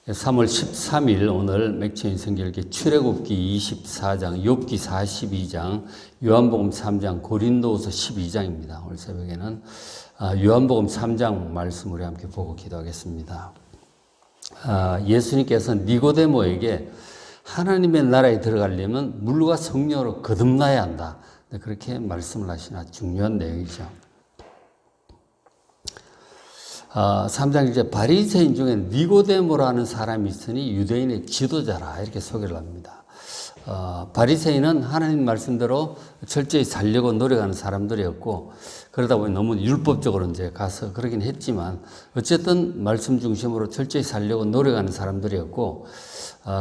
3월 13일 오늘 맥체인 성결기 출애굽기 24장, 욥기 42장, 요한복음 3장, 고린도후서 12장입니다. 오늘 새벽에는 요한복음 3장 말씀 우리 함께 보고 기도하겠습니다. 예수님께서 니고데모에게 하나님의 나라에 들어가려면 물과 성령으로 거듭나야 한다. 그렇게 말씀을 하신 아주 중요한 내용이죠. 3장 이제 바리새인 중에 니고데모라는 사람이 있으니 유대인의 지도자라 이렇게 소개를 합니다. 바리새인은 하나님 말씀대로 철저히 살려고 노력하는 사람들이었고, 그러다 보니 너무 율법적으로 이제 가서 그러긴 했지만 어쨌든 말씀 중심으로 철저히 살려고 노력하는 사람들이었고,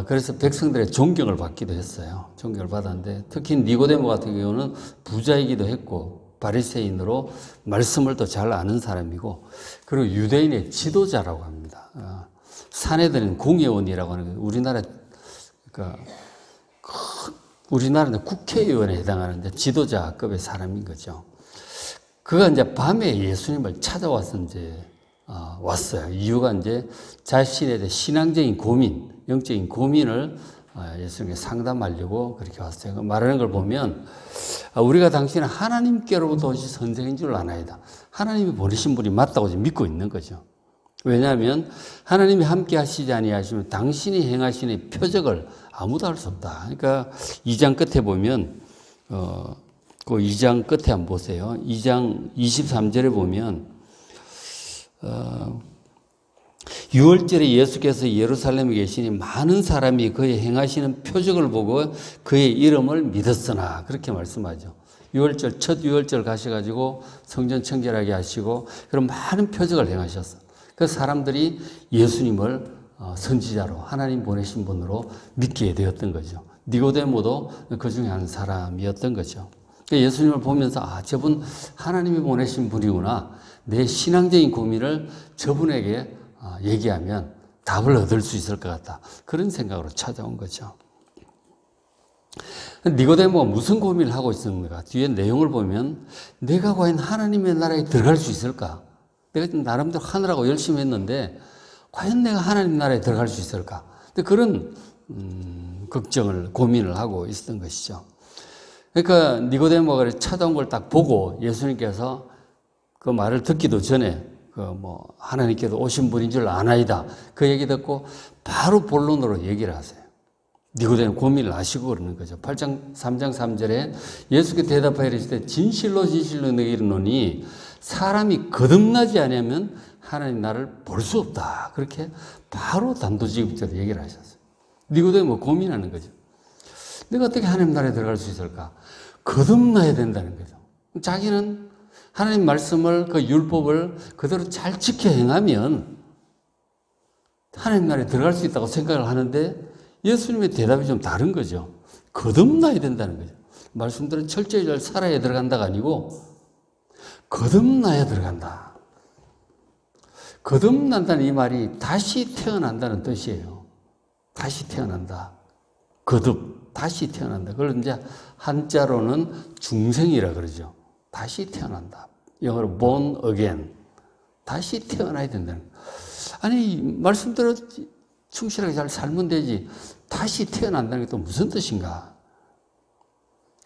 그래서 백성들의 존경을 받기도 했어요. 존경을 받았는데 특히 니고데모 같은 경우는 부자이기도 했고 바리새인으로 말씀을 또 잘 아는 사람이고, 그리고 유대인의 지도자라고 합니다. 사내들은 공회원이라고 하는 거예요. 우리나라는 국회의원에 해당하는데 지도자급의 사람인 거죠. 그가 이제 밤에 예수님을 찾아와서 이제 왔어요. 이유가 이제 자신에 대해 신앙적인 고민, 영적인 고민을 예수님께 상담하려고 그렇게 왔어요. 말하는 걸 보면 우리가 당신은 하나님께로부터 오신 선생인 줄 아나이다. 하나님이 보내신 분이 맞다고 믿고 있는 거죠. 왜냐하면 하나님이 함께 하시지 아니하시면 당신이 행하시는 표적을 아무도 할 수 없다. 그러니까 2장 끝에 보면 그 2장 끝에 한번 보세요. 2장 23절에 보면 6월절에 예수께서 예루살렘에 계시니 많은 사람이 그의 행하시는 표적을 보고 그의 이름을 믿었으나, 그렇게 말씀하죠. 6월절, 첫 6월절 가셔가지고 성전 청결하게 하시고 그런 많은 표적을 행하셨어. 그 사람들이 예수님을 선지자로, 하나님 보내신 분으로 믿게 되었던 거죠. 니고데모도 그 중에 한 사람이었던 거죠. 예수님을 보면서 저분 하나님이 보내신 분이구나. 내 신앙적인 고민을 저분에게 얘기하면 답을 얻을 수 있을 것 같다. 그런 생각으로 찾아온 거죠. 니고데모가 무슨 고민을 하고 있었는가? 뒤에 내용을 보면 내가 과연 하나님의 나라에 들어갈 수 있을까? 내가 나름대로 하느라고 열심히 했는데 과연 내가 하나님 나라에 들어갈 수 있을까? 그런 걱정을, 고민을 하고 있었던 것이죠. 그러니까 니고데모가 찾아온 걸 딱 보고 예수님께서 그 말을 듣기도 전에 하나님께서 오신 분인 줄 아나이다. 그 얘기 듣고 바로 본론으로 얘기를 하세요. 니고데모 고민을 하시고 그러는 거죠. 3장 3절에 예수께 대답하여 이르시되 진실로 진실로 내게 이르노니 사람이 거듭나지 않으면 하나님 나라를 볼 수 없다. 그렇게 바로 단도직입적으로 얘기를 하셨어요. 니고데모 고민하는 거죠. 내가 어떻게 하나님 나라에 들어갈 수 있을까? 거듭나야 된다는 거죠. 자기는 하나님 말씀을, 그 율법을 그대로 잘 지켜 행하면 하나님 나라에 들어갈 수 있다고 생각을 하는데 예수님의 대답이 좀 다른 거죠. 거듭나야 된다는 거죠. 말씀대로 철저히 잘 살아야 들어간다가 아니고 거듭나야 들어간다. 거듭난다는 이 말이 다시 태어난다는 뜻이에요. 다시 태어난다. 다시 태어난다. 그걸 이제 한자로는 중생이라 그러죠. 다시 태어난다. 영어로 born again. 다시 태어나야 된다는 거예요. 아니, 말씀대로 충실하게 잘 살면 되지. 다시 태어난다는 게 또 무슨 뜻인가?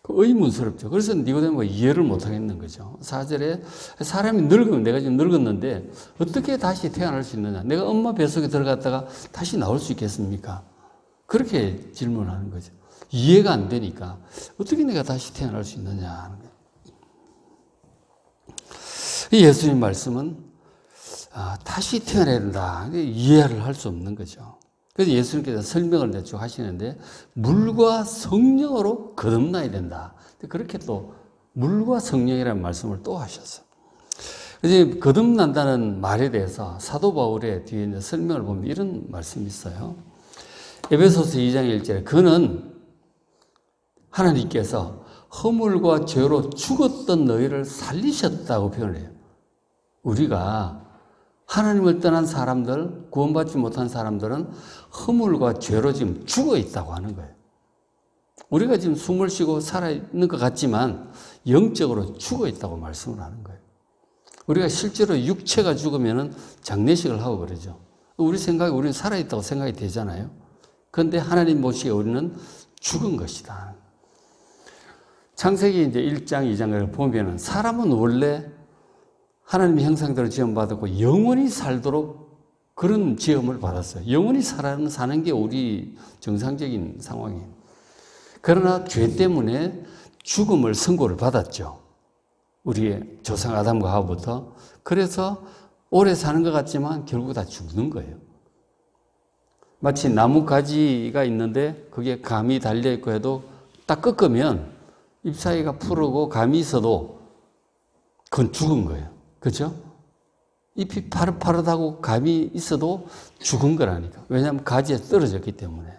의문스럽죠. 그래서 니고데모가 이해를 못 하겠는 거죠. 4절에 사람이 늙으면, 내가 지금 늙었는데 어떻게 다시 태어날 수 있느냐? 내가 엄마 뱃속에 들어갔다가 다시 나올 수 있겠습니까? 그렇게 질문하는 거죠. 이해가 안 되니까 어떻게 내가 다시 태어날 수 있느냐 하는 거예요. 예수님 말씀은 다시 태어나야 된다. 이해를 할 수 없는 거죠. 그래서 예수님께서 설명을 대충 하시는데 물과 성령으로 거듭나야 된다. 그렇게 또 물과 성령이라는 말씀을 또 하셨어요. 이제 거듭난다는 말에 대해서 사도 바울의 뒤에 이제 설명을 보면 이런 말씀이 있어요. 에베소서 2장 1절에 그는 하나님께서 허물과 죄로 죽었던 너희를 살리셨다고 표현을 해요. 우리가 하나님을 떠난 사람들, 구원받지 못한 사람들은 허물과 죄로 지금 죽어 있다고 하는 거예요. 우리가 지금 숨을 쉬고 살아있는 것 같지만 영적으로 죽어 있다고 말씀을 하는 거예요. 우리가 실제로 육체가 죽으면 장례식을 하고 그러죠. 우리 생각에 우리는 살아있다고 생각이 되잖아요. 그런데 하나님 보시기에 우리는 죽은 것이다. 창세기 이제 1장, 2장을 보면은 사람은 원래 하나님의 형상대로 지음받았고 영원히 살도록 그런 지음을 받았어요. 영원히 사는 게 우리 정상적인 상황이에요. 그러나 죄 때문에 죽음을 선고를 받았죠. 우리의 조상 아담과 하와부터. 그래서 오래 사는 것 같지만 결국 다 죽는 거예요. 마치 나무 가지가 있는데 그게 감이 달려있고 해도 딱 꺾으면 잎 사이가 푸르고 감이 있어도 그건 죽은 거예요. 그렇죠? 잎이 파릇파릇하고 감이 있어도 죽은 거라니까. 왜냐하면 가지에 떨어졌기 때문에.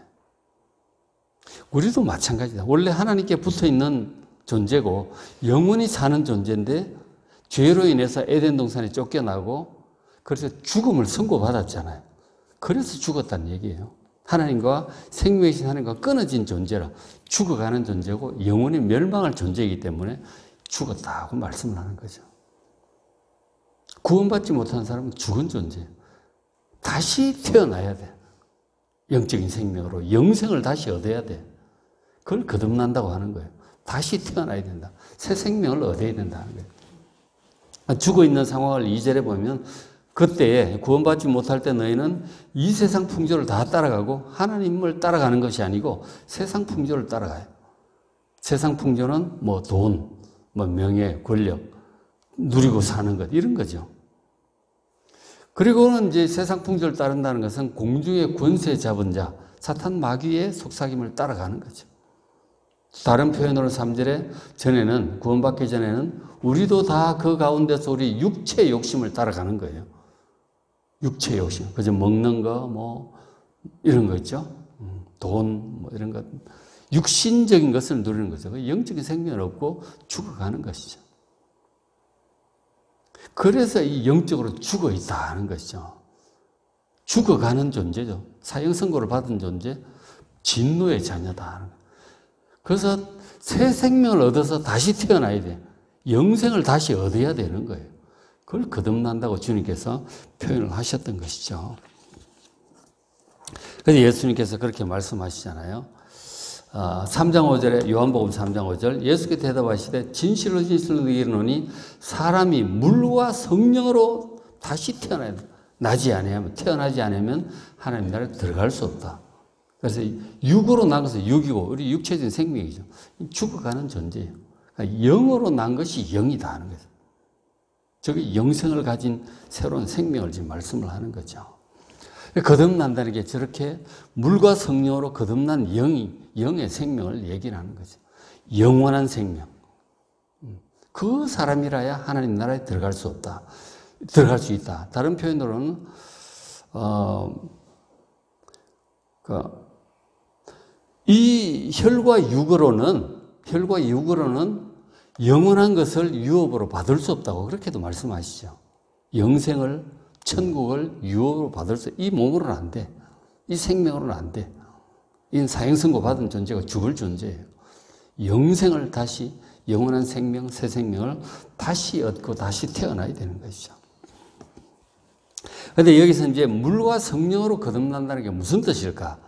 우리도 마찬가지다. 원래 하나님께 붙어있는 존재고 영원히 사는 존재인데 죄로 인해서 에덴 동산에 쫓겨나고 그래서 죽음을 선고받았잖아요. 그래서 죽었다는 얘기예요. 하나님과 생명이신 하나님과 끊어진 존재라 죽어가는 존재고 영원히 멸망할 존재이기 때문에 죽었다고 말씀을 하는 거죠. 구원받지 못한 사람은 죽은 존재예요. 다시 태어나야 돼. 영적인 생명으로 영생을 다시 얻어야 돼. 그걸 거듭난다고 하는 거예요. 다시 태어나야 된다. 새 생명을 얻어야 된다는 거예요. 죽어있는 상황을 2절에 보면 그때 구원받지 못할 때 너희는 이 세상 풍조를 다 따라가고 하나님을 따라가는 것이 아니고 세상 풍조를 따라가요. 세상 풍조는 뭐 돈, 뭐 명예, 권력, 누리고 사는 것 이런 거죠. 그리고는 이제 세상 풍조를 따른다는 것은 공중의 권세 잡은 자, 사탄 마귀의 속삭임을 따라가는 거죠. 다른 표현으로 3절에 전에는 구원받기 전에는 우리도 다 그 가운데서 우리 육체 욕심을 따라가는 거예요. 육체 욕심. 그저 먹는 거, 뭐, 이런 거 있죠. 돈, 뭐, 이런 것. 육신적인 것을 누리는 거죠. 영적인 생명은 없고 죽어가는 것이죠. 그래서 이 영적으로 죽어 있다 하는 것이죠. 죽어가는 존재죠. 사형선고를 받은 존재, 진노의 자녀다 하는 거예요. 그래서 새 생명을 얻어서 다시 태어나야 돼. 영생을 다시 얻어야 되는 거예요. 그걸 거듭난다고 주님께서 표현을 하셨던 것이죠. 그래서 예수님께서 그렇게 말씀하시잖아요. 3장 5절에 요한복음 3장 5절 예수께 대답하시되 진실로 진실로 너희에게 이르노니 사람이 물과 성령으로 다시 태어나야 돼. 태어나지 않으면 하나님 나라에 들어갈 수 없다. 그래서 육으로 난 것은 육이고 우리 육체적인 생명이죠. 죽어가는 존재예요. 그러니까 영으로 난 것이 영이다 하는 거죠. 저게 영생을 가진 새로운 생명을 지금 말씀을 하는 거죠. 거듭난다는 게 저렇게 물과 성령으로 거듭난 영의 생명을 얘기를 하는 거죠. 영원한 생명. 그 사람이라야 하나님 나라에 들어갈 수 없다. 들어갈 수 있다. 다른 표현으로는 이 혈과 육으로는 영원한 것을 유업으로 받을 수 없다고 그렇게도 말씀하시죠. 영생을, 천국을 유업으로 받을 이 몸으로는 안 돼. 이 생명으로는 안 돼. 이건 사형선고 받은 존재가 죽을 존재예요. 영생을 다시, 영원한 생명, 새 생명을 다시 얻고 다시 태어나야 되는 것이죠. 그런데 여기서 이제 물과 성령으로 거듭난다는 게 무슨 뜻일까?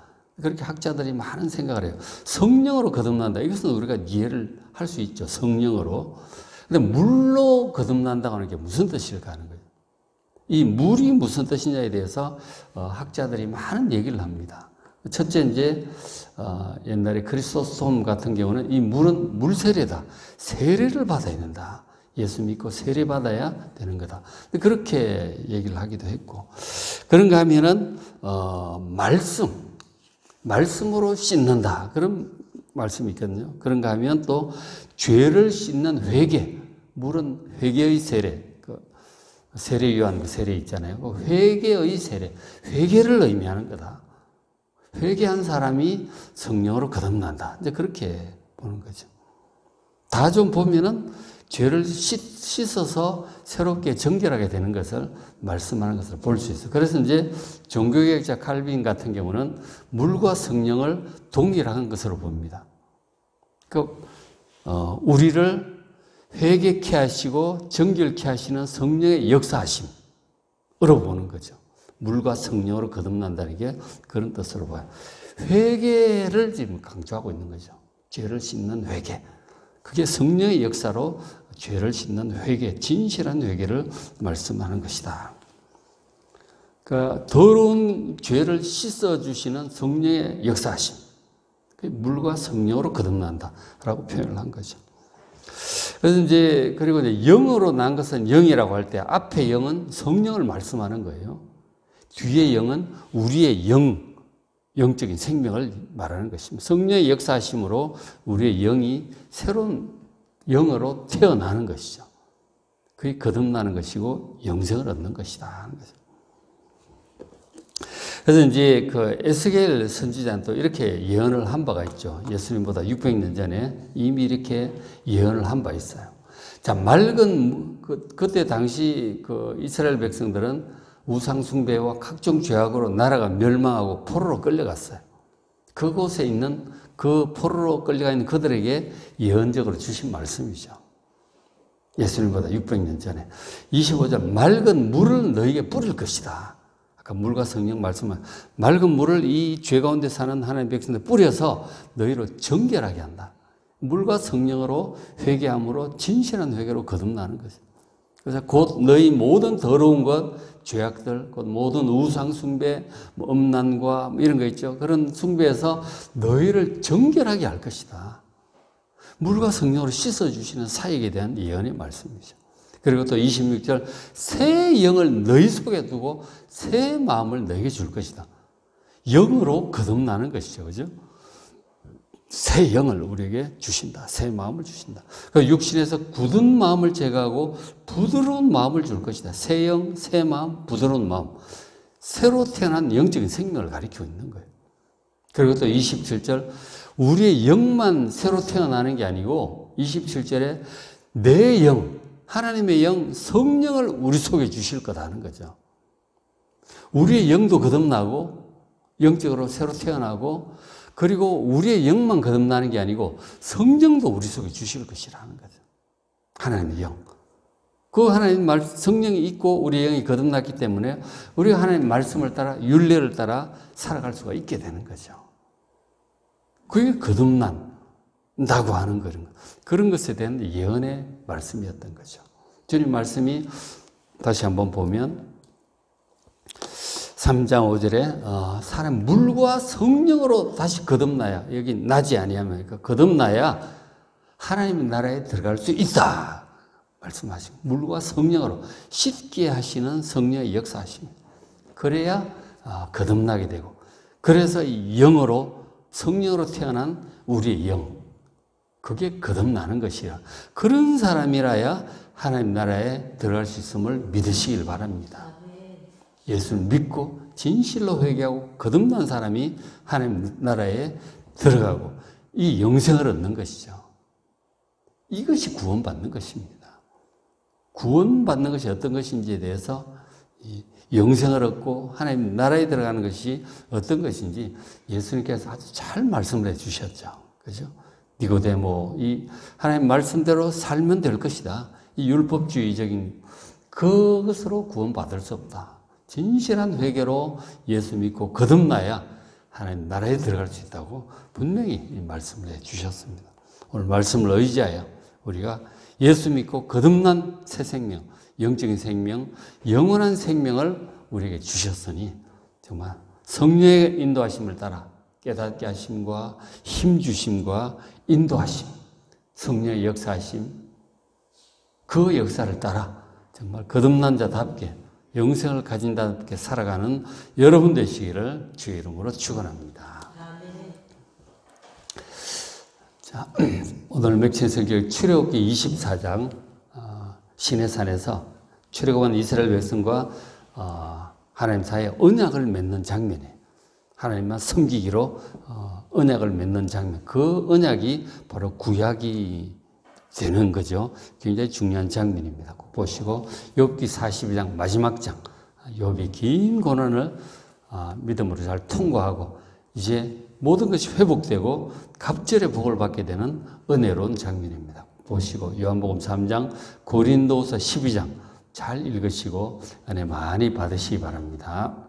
그렇게 학자들이 많은 생각을 해요. 성령으로 거듭난다. 이것은 우리가 이해를 할 수 있죠. 성령으로. 근데 물로 거듭난다고 하는 게 무슨 뜻일까 하는 거예요. 이 물이 무슨 뜻이냐에 대해서 학자들이 많은 얘기를 합니다. 첫째, 이제, 옛날에 크리소스톰 같은 경우는 이 물은 물세례다. 세례를 받아야 된다. 예수 믿고 세례받아야 되는 거다. 그렇게 얘기를 하기도 했고. 그런가 하면은, 말씀으로 씻는다. 그런 말씀이 있거든요. 그런가 하면 또 죄를 씻는 회개. 물은 회개의 세례. 세례 요한 그 세례 있잖아요. 그 회개의 세례. 회개를 의미하는 거다. 회개한 사람이 성령으로 거듭난다. 이제 그렇게 보는 거죠. 다 좀 보면은 죄를 씻어서 새롭게 정결하게 되는 것을 말씀하는 것을 볼 수 있어요. 그래서 이제 종교개혁자 칼빈 같은 경우는 물과 성령을 동일한 것으로 봅니다. 우리를 회개케 하시고 정결케 하시는 성령의 역사하심으로 보는 거죠. 물과 성령으로 거듭난다는 게 그런 뜻으로 봐요. 회개를 지금 강조하고 있는 거죠. 죄를 씻는 회개. 그게 성령의 역사로 죄를 씻는 회개, 진실한 회개를 말씀하는 것이다. 그러니까 더러운 죄를 씻어주시는 성령의 역사하심. 물과 성령으로 거듭난다라고 표현을 한 거죠. 그래서 그리고 영으로 난 것은 영이라고 할 때 앞에 영은 성령을 말씀하는 거예요. 뒤에 영은 우리의 영적인 생명을 말하는 것입니다. 성령의 역사하심으로 우리의 영이 새로운 영으로 태어나는 것이죠. 그게 거듭나는 것이고 영생을 얻는 것이다 하는 거죠. 그래서 그 에스겔 선지자는 또 이렇게 예언을 한 바가 있죠. 예수님보다 600년 전에 이미 이렇게 예언을 한 바 있어요. 자, 그때 당시 이스라엘 백성들은 우상숭배와 각종 죄악으로 나라가 멸망하고 포로로 끌려갔어요. 그곳에 있는 그 포로로 끌려가 있는 그들에게 예언적으로 주신 말씀이죠. 예수님보다 600년 전에 25절 맑은 물을 너에게 뿌릴 것이다. 아까 물과 성령 말씀은 맑은 물을 이 죄 가운데 사는 하나님의 백성들 뿌려서 너희로 정결하게 한다. 물과 성령으로 회개함으로 진실한 회개로 거듭나는 것이죠. 그래서 곧 너희 모든 더러운 것, 죄악들, 곧 모든 우상 숭배, 음란과 이런 거 있죠. 그런 숭배에서 너희를 정결하게 할 것이다. 물과 성령으로 씻어주시는 사역에 대한 예언의 말씀이죠. 그리고 또 26절 새 영을 너희 속에 두고 새 마음을 너에게 줄 것이다. 영으로 거듭나는 것이죠. 그죠? 새 영을 우리에게 주신다. 새 마음을 주신다. 그 육신에서 굳은 마음을 제거하고 부드러운 마음을 줄 것이다. 새 영, 새 마음, 부드러운 마음. 새로 태어난 영적인 생명을 가리키고 있는 거예요. 그리고 또 27절 우리의 영만 새로 태어나는 게 아니고 27절에 내 영, 하나님의 영, 성령을 우리 속에 주실 거다는 거죠. 우리의 영도 거듭나고 영적으로 새로 태어나고 그리고 우리의 영만 거듭나는 게 아니고 성령도 우리 속에 주실 것이라는 거죠. 하나님의 영. 그 하나님 성령이 있고 우리의 영이 거듭났기 때문에 우리가 하나님 말씀을 따라 율례를 따라 살아갈 수가 있게 되는 거죠. 그게 거듭난다고 하는 그런 것에 대한 예언의 말씀이었던 거죠. 주님 말씀이 다시 한번 보면 3장 5절에 사람 물과 성령으로 다시 거듭나야 여기 나지 아니하면 그러니까 거듭나야 하나님의 나라에 들어갈 수 있다 말씀하시고 물과 성령으로 씻게 하시는 성령의 역사하십니다. 그래야 거듭나게 되고 그래서 이 영으로 성령으로 태어난 우리의 영 그게 거듭나는 것이야. 그런 사람이라야 하나님 나라에 들어갈 수 있음을 믿으시길 바랍니다. 예수를 믿고 진실로 회개하고 거듭난 사람이 하나님 나라에 들어가고 이 영생을 얻는 것이죠. 이것이 구원받는 것입니다. 구원받는 것이 어떤 것인지에 대해서 영생을 얻고 하나님 나라에 들어가는 것이 어떤 것인지 예수님께서 아주 잘 말씀을 해 주셨죠. 그죠? 니고데모, 이 하나님 말씀대로 살면 될 것이다. 이 율법주의적인 그것으로 구원받을 수 없다. 진실한 회개로 예수 믿고 거듭나야 하나님 나라에 들어갈 수 있다고 분명히 말씀을 해 주셨습니다. 오늘 말씀을 의지하여 우리가 예수 믿고 거듭난 새 생명, 영적인 생명, 영원한 생명을 우리에게 주셨으니 정말 성령의 인도하심을 따라 깨닫게 하심과 힘 주심과 인도하심, 성령의 역사하심, 그 역사를 따라 정말 거듭난 자답게 영생을 가진 자답게 살아가는 여러분 되시기를 주의 이름으로 축원합니다. 자, 오늘 맥신설교 출애굽기 24장 시내산에서 출애굽한 이스라엘 백성과 하나님 사이에 언약을 맺는 장면이에요. 하나님만 섬기기로 언약을 맺는 장면. 그 언약이 바로 구약이 되는 거죠. 굉장히 중요한 장면입니다. 보시고 욥기 42장 마지막 장. 욥이 긴 고난을 믿음으로 잘 통과하고 이제 모든 것이 회복되고 갑절의 복을 받게 되는 은혜로운 장면입니다. 보시고 요한복음 3장, 고린도후서 12장 잘 읽으시고 은혜 많이 받으시기 바랍니다.